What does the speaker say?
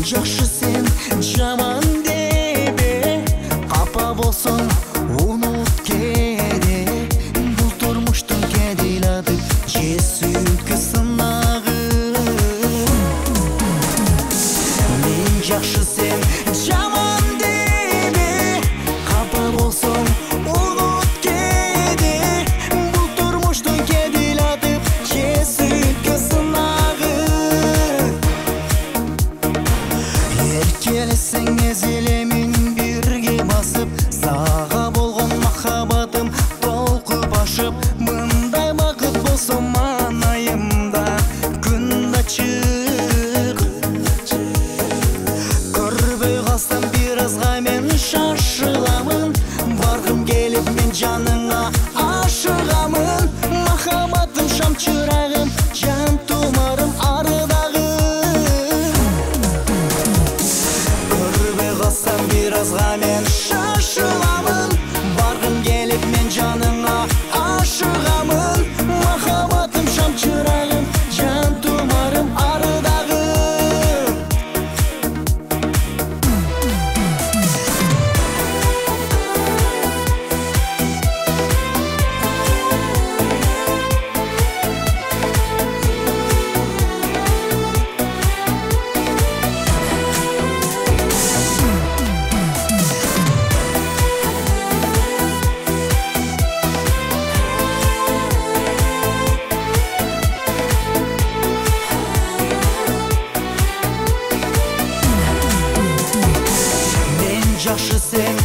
жакшы сен жаман дебе, капа болсоң унут кеде. Бул турмуштун кедейлады же сүйүткү сынагы. Мен жакшы сен жаман дебе, капа болсоң унут кеде. Бул турмуштун кедейлады же сүйүткү сынагы. Келесең эзелемин бирге басып, сага болгон махабатым толкуп ашып. Мындай бакыт болсо манайымда күн ачык. Көрбөй калсам бир азга мен шашыламын, баргым келип мен жаныңа ашыгамын. Махабатым шам чырагым, жан тумарым арыдагы. Бир азга мен шашыламын, баргым келип мен жаныңа ашыгамын. Махабатым шам чырагым, жан тумарым арыдагы. Жакшы сен